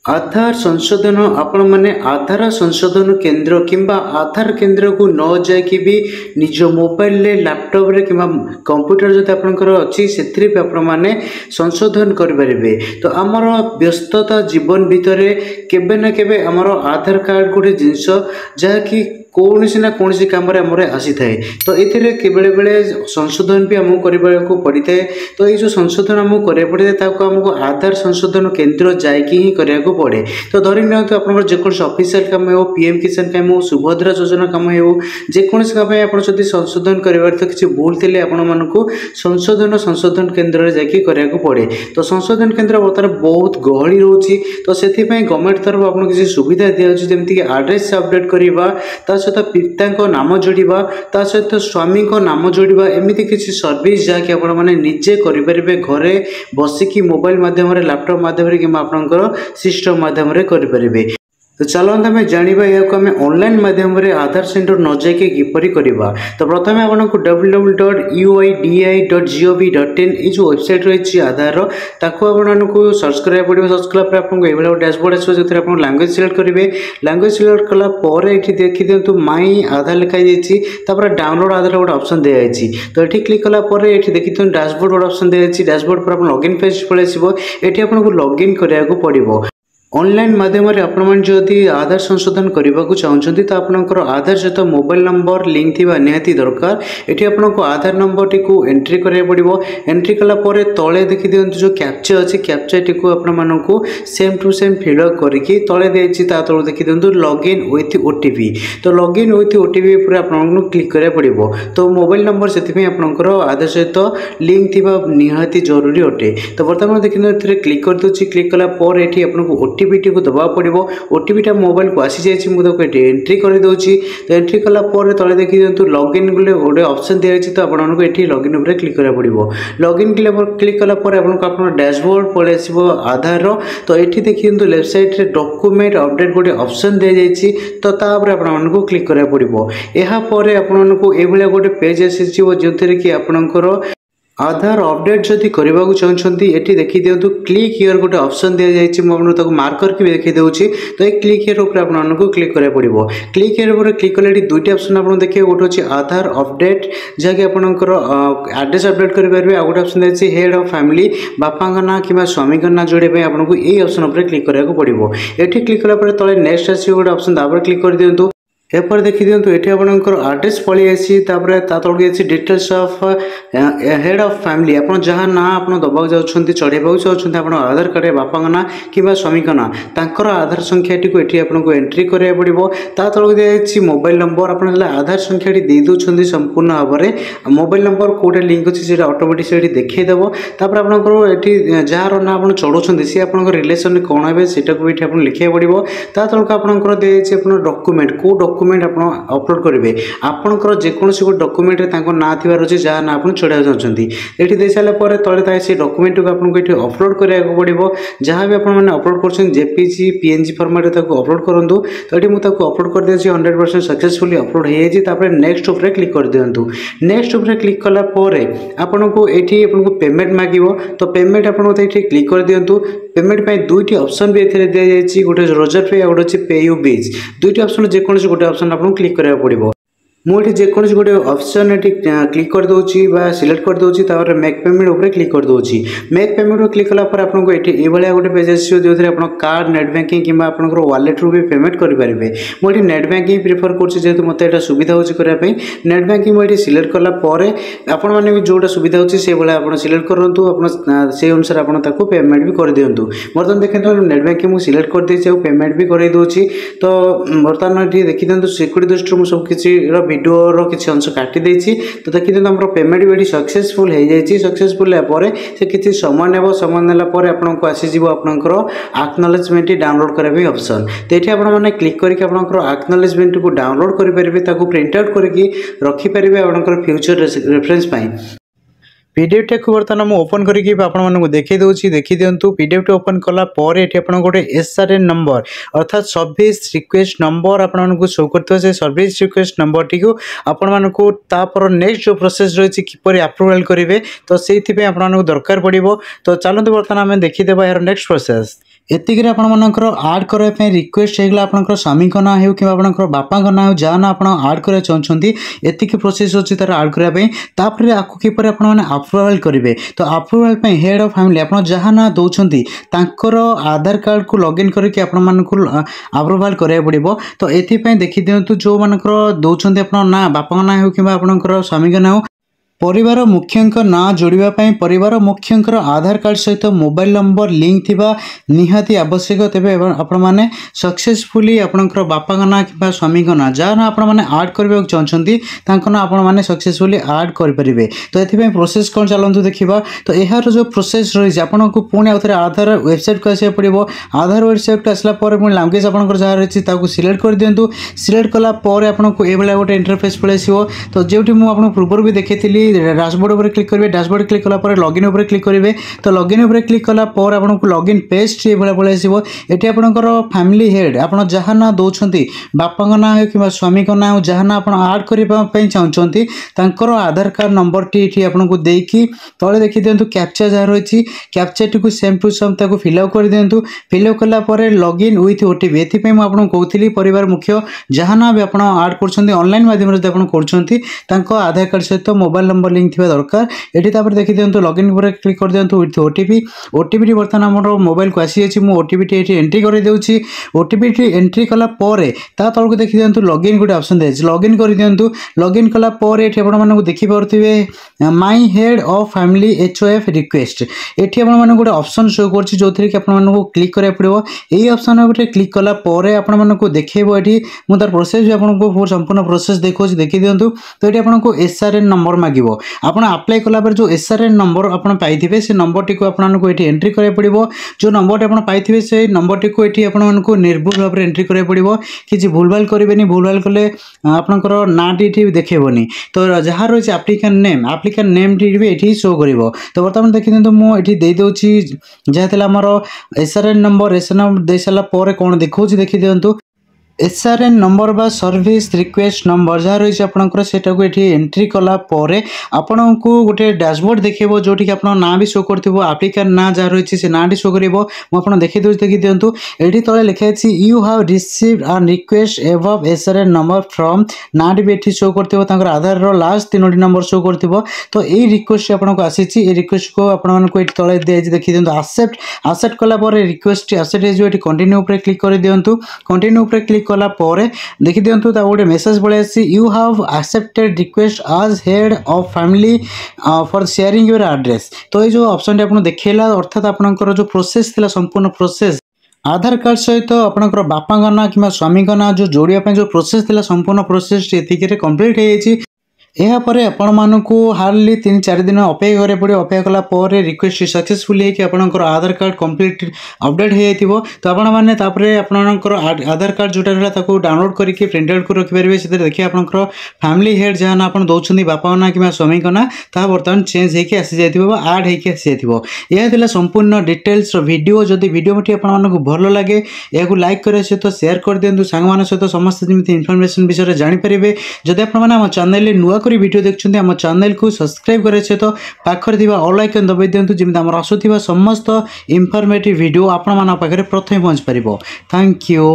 आधार संशोधन आपण मैंने आधार संशोधन केन्द्र किंबा आधार केन्द्र को न जाकि भी निज मोबाइल लैपटॉप रे किंबा कंप्यूटर जब आपंकर अच्छी से आपने संशोधन करें। तो आमर व्यस्तता जीवन भितर केबे ना केबे आमर आधार कार्ड गोटे जिनस जहाँकि कौन ना कौन कम आसी थाए। तो ये बेले बेले संशोधन भी आमको करने को पड़ी था। तो ये जो संशोधन आमको करने पड़े आमको आधार संशोधन केन्द्र जाकि ही करने को पड़े। तो धरी नि आप जेकोसी ऑफिशियल काम हो, पीएम किसान काम हो, सुभद्रा योजना काम हो, जेकोसी काम आप संशोधन कर किसी भूल थे आपको संशोधन केन्द्र में जाकि करने को पड़े। तो संशोधन केन्द्र बर्तमान बहुत गहली रोचे। तो से गवर्नमेंट तरफ आपको किसी सुविधा दिखाई जमीक आड्रेस अपडेट करवा सहित पिता नाम जोड़ा ता सहित स्वामी नाम जोड़ा एमती किसी सर्विस जहाँकि आपजे करेंगे घरे बसिकी मोबाइल मध्यम लैपटॉप मध्यम कि आपंकर सिस्टम मध्यम करेंगे। तो चलते आम जाना या ऑनलाइन माध्यम आधार सेंटर न जाकि किपर करवा। तो प्रथम आपको www.uidi.gov.in ये जो वेबसाइट रही आधार आपको सर्च करा पड़ो। सर्च कलापर आपको ये डैशबोर्ड आसो जो आप लैंग्वेज सिलेक्ट करेंगे। लैंग्वेज सिलेक्ट कलापर ये देखी दिंतु माई आधार लिखाई डाउनलोड आधार गोटे ऑप्शन दिखाई। तो ये क्लिक कलापर ये देखी दिखाँ डैशबोर्ड गोटे ऑप्शन दिखाई। डैशबोर्ड पर आप लॉगिन पेज पलि आसो। ये आपको लॉगिन कराया पड़ो। ऑनलाइन माध्यम जदि आधार संशोधन करने को चाहते तो आपंकर आधार सहित मोबाइल नंबर लिंक थी निहाती दरकार। ये आपको आधार नंबर टी एंट्री करा पड़ो। एंट्री कलापर तले देखी दिखाँ जो कैप्चा अच्छी कैप्चा टी आपको सेम टू सेम फिलअप करके तले देखिए तल देखी दिखाँ लॉगिन विथ ओटीपी। तो लॉगिन विथ ओटीपी पर आपको क्लिक करा पड़ो। तो मोबाइल नंबर से आपंकर आधार सहित लिंक थी निहाती जरूरी अटे। तो बर्तमान देखिए क्लिक कर दूसरी। क्लिक कलापर ये आपको ओटीपी टी को दबा पड़ो। ओटीपी मोबाइल को आसी जाइए मुझे एंट्री कर दूसरी। तो एंट्री कलापर तले देखी दिखाँ लॉगिन गोटे ऑप्शन दिखाई। तो आपको ये लॉगिन उपर क्लिक करा पड़ो। लॉगिन क्लिक कलापर आपको डैशबोर्ड पलि आसो आधार। तो ये देखी दिखाँ लेफ्ट साइड डॉक्यूमेंट अपडेट गोटे ऑप्शन दी जाइए। तो आपको क्लिक करा पड़ो। यापर आपको ये गोटे पेज आसी जो थे कि आपंकर आधार अपडेट जदि करने को चाहते ये देखी दिंतु क्लिक हियर गोटे ऑप्शन दी जाइए। मुझे मार्कर की भी देखी दूसरी। तो ये क्लिक हियर ऊपर आपको क्लिक करा पड़ो। क्लिक हियर पर क्लिक कले दुईटा ऑप्शन आपको देखिए। गोटे अच्छे आधार अपडेट जहाँकि आपंकर एड्रेस अपडेट करेंगे। आ गए ऑप्शन देखिए हेड ऑफ फैमिली बापा ना कि स्वामी ना जोड़े आपको ये ऑप्शन पर क्लिक कराया पड़ो। ये क्लिक कलापर तले नेक्स्ट आसो गोटे ऑप्शन क्लिक कर दिंतु। एपर देखी दिंतु ये आपंकर आड्रेस पलि आसी तौक details of head of family आप जहाँ ना आप दबा चाहते चढ़ावा चाहते आप आधार कार्ड बापा ना कि स्वामी ना तर आधार संख्या टी आपको एंट्री कराया पड़ो। तौक दिखाई मोबाइल नंबर आप आधार संख्या टी दे दूसरी संपूर्ण भाव में मोबाइल नंबर कौटे लिंक अच्छी से ऑटोमेटिक से देखीदेव। आपंकर ये जार ना आप चढ़ाते सी आप रिलेसन कौन है सीटा को ये लिखा पड़ो। तौक आपंकर दिखाई डॉक्यूमेंट कौ डॉक्यूमेंट आप अपलोड करेंगे। आपंकर जेकोसी गोटे डॉक्यूमेंट ना थी अच्छे जहाँ ना आप चढ़ा चाहते ये दे सारापर तले से डॉक्यूमेंट को आपको ये अपलोड कराया पड़ो। जहाँ भी आपने अपलोड कर जेपीजी पीएनजी फॉर्मेट अपलोड करूँ। तो ये मुझे अपलोड कर दिए 100% सक्सेसफुली अपलोड हो जाए। नेक्स्ट उपर क्लिक कर दिंतु। नेक्स्ट उपर क्लिक कलापर आपको ये आपको पेमेंट मांग। तो पेमेंट आपको ये क्लिक कर दिंतु। पेमेंट दुईटी ऑप्शन भी दी जाइए गोटे रोजर पे और गोटे पे यू बीज दुईटी ऑप्शन जेकोसी गोटे ऑप्शन आपको क्लिक करा पड़ो। मुझे जेकोसी गोटे ऑप्शन ये क्लिक कर दूसरी सिलेक्ट कर दूसरी मेक पेमेंट उपर क्लिक कर दूसरी। मेक पेमेंट क्लिक कलापर आपको ये गोटे पेज आसो जो आप कार्ड नेट बैंकिंग कि वालेट रू भी पेमेंट करेंगे। मुझे नेट बैंकिंग प्रिफर कर मत ये सुविधा होने नेट बैंकिंग मुझे सिलेक्ट कलापर आपण मैंने भी जोटा सुविधा होती से आप सिलेक्ट करूँ से अनुसार आपको पेमेंट भी कर दिंतु। बर्तमान देखते नेट बैंकिंग मुझे सिलेक्ट कर देती पेमेंट भी कर दूसरी। तो बर्तमान ये देखी दिखाँ सिक्योरिटी दृष्टि मुझे सब किसी वीडियो किसी अंश काटी देछि। तो देखी दिखाँ पेमेंट भी सक्सेसफुल हो जाए। सक्सेसफुल से किसी समय नेब समय नेलापर आपको आसीज आपंकर आक्नोलेजमेंट डाउनलोड करने ऑप्शन। तो ये आपने क्लिक करके आक्नोलेजमेंट को डाउनलोड करेंगे प्रिंट आउट करके रखिपारे आपंकर फ्यूचर रेफरेंस। पीडीएफ टा को बर्तमान मुझे ओपन करके आपको देखी दूसरी। देखी दिंतु पीडीएफ टा ओपन कलापर ये आप गोटे एसआरएन नंबर अर्थात सर्विस रिक्वेस्ट नंबर आपको शो करते से सर्विस रिक्वेस्ट नंबर टी आपको तापर नेक्स्ट जो प्रोसेस रही किपर अप्रूवाल करेंगे। तो से आपको दरकार पड़ो। तो चलते बर्तमान आम देखीदे यार नेक्स्ट प्रोसेस। एतिक आपंकर आड करने रिक्वेस्ट होगा आपंकर स्वामी ना हो कि आपंकर बापा ना हो जहाँ ना आप आड करा चाहते एतिक प्रोसेस अच्छी तार आड करने तापर आपको किपर अप्रूवाल करेंगे। तो अप्रूवाल हेड ऑफ फैमिली आप जहाँ ना दौरान तांकर आधार कार्ड को लॉगिन करके अप्रूवाल कराया पड़ो। तो ये देखी दिंतु जो मानकर दौरान आप ना बापा ना हो कि आपंकर स्वामी ना हो परिवार मुख्यंक ना जोड़ापी परिवार मुख्यंकर आधार कार्ड सहित मोबाइल नंबर लिंक थिबा निहाती आवश्यक। तेबे आपण माने सक्सेसफुली आपनकर बापा ना कि स्वामी ना जहाँ ना आपण माने ऐड करबा चाहछंती तांको ना आपण माने सक्सेसफुली ऐड कर परिबे। तो एथि प्रोसेस कोन चलंतु देखिबा। तो एहार जो प्रोसेस रही आपन को पुणी आउथरे आधार वेबसाइट को आसिया पड़िबो। आधार वेबसाइट को आसला पर पुणी लैंग्वेज आपनकर जहाँ रही ताको सिलेक्ट कर दियंतु। सिलेक्ट कला पर आपन को ए बेला गोटे इंटरफेस पळे आसीबो। तो जेउठी मु आपन पूर्व भी देखैतिली डैशबोर्ड उपर क्लिक करेंगे। डैशबोर्ड क्लिक कला पर लॉगिन उपर क्लिक करेंगे। तो लॉगिन उपर क्लिक कला पर आपको लॉगिन पेज ये पळै आसीबो। एठी आपनकर फैमिली हेड आपण जहाँ ना दौरान बापा ना हो कि स्वामी ना हो जहाँ ना आप आड करने चाहते तांकर आधार कार्ड नंबर टी आपको देकी तले देखी दिंतु कैप्चा जहाँ रही कैप्चा टी को सेम टू सेम ताको फिलअप कर दिंतु। फिलअप कला पर लॉगिन विथ ओटीपी एथि मैं आपको कहती परिवार मुख्य जहाँ ना भी आप आड कर ऑनलाइन माध्यम कर आधार कार्ड सहित मोबाइल नंबर लिंक दरकार। ये देखी दिंतु लॉगिन पर क्लिक कर दिंतु विथ ओटीपी। ओटीपी बर्तमान आम मोबाइल को आसी जाइए। मुझे ओटीपी टी एंट्री कर देउछि। ओटीपी टी एंट्री कला परे ता तलको देखी दिंतु लॉगिन गोटे ऑप्शन दे लॉगिन कर दिंतु। लॉगिन कला परे एठी आपण मानकु देखि पारथिबे my head of family HOF request. एठी आपण मानकु गोटे ऑप्शन शो करछि जोथि कि आपण मानकु क्लिक करिया पड़िबो। एई ऑप्शन गोटे क्लिक कला परे आपण मानकु देखेबो। एठी मु तार प्रोसेस भी आपनको पूरा संपूर्ण प्रोसेस देखोछि देखि दिंतु। तो एठी आपनको एसआरएन नंबर मागिबो। आपण अप्लाई कला पर जो एसआरएन नंबर आपण पाइथिबे से नंबर टी को आपनको एठी एंट्री करिया पड़िबो। जो नंबर टी आपण पाइथिबे से नंबर टी को एठी आपनको निर्भुल भाव एंट्री करिया पड़िबो। कि भूलभाल करेंगे भूलभाल कले आपंकर ना टी देखेबनी। तो जहाँ रही एप्लिकेंट नेम टी भी ये शो कर। तो बर्तमान देखी दिंतु मुझे दे दूसरी जहाँ आमर एसआरएन नंबर दे सारापर कौन देखा देखी दिंतु एसआरएन नंबर बा सर्विस रिक्वेस्ट नंबर जहाँ रही आपंकर सेटा को ये एंट्री कला आपण को गोटे डैशबोर्ड देखो जोटि कि ना भी शो कर एप्लिकेंट ना जहाँ रही से ना शो कर मुझे देखी दूसरी देखी दिंतु। ये तले लिखाई you have received an request above SRN number from ना भी ये शो कर आधार लास्ट 3 नंबर शो कर। तो ये रिक्वेस्ट आपको आसी रिक्वेस्ट को आपको तले देखी दिंतु आसेप्ट कला रिक्वेस्ट आसेप्ट हो कंटिन्यू पर क्लिक कर दिंतु। कंटिन्यू पर क्लिक कला परे देखि दिंतु गोटे मेसेज पड़े आसी यू हाव एक्सेप्टेड रिक्वेस्ट आज head of family for sharing your address. तो ये जो ऑप्शन आपको देखला अर्थात आपनकर जो प्रोसेस थिला संपूर्ण प्रोसेस आधार कार्ड सहित आपनकर बापा ना कि स्वामी ना जो जोड़िया जो प्रोसेस थिला संपूर्ण प्रोसेस एतिके कंप्लीट हो जाइए। यापर आपण मानकु हार्डली 3-4 दिन अपेक्षा करें पड़े। अपेक्षा कला पर रिक्वेस्ट सक्सेसफुल है कि आपनकर आधार कार्ड कंप्लीट अपडेट हो जाइथिबो। तो आपण माने तापरे आपनकर आधार कार्ड जोटा रहला ताको डाउनलोड करके प्रिंट आउट कर रखि परिबे। से देखिए आपनकर फैमिली हेड जहाँ ना आपण दौरान बापा ना कि स्वामी ना ता बर्तमान चेंज होकर आसी जाइथिबो आड होकर आसी जाइथिबो। यह थिला संपूर्ण डिटेल्स वीडियो। जदि वीडियो मटी आपण मानकु भल लागे याकु लाइक करे सहित शेयर कर दियंतु सांग मान सहित समस्त जेमिति इन्फॉर्मेशन विषय जानि परिबे। जदि आपण माने हम चैनल रे नुवा करी वीडियो देखछन्ते हम चैनल को सब्सक्राइब करे सहित पाखर थिबा ऑल आइकन दबाइ दियंतु जेमिति हमर आसुथिबा समस्त इन्फॉर्मेटिव वीडियो आपण मान पाखरे प्रथमे पहुंच परिबो। Thank you.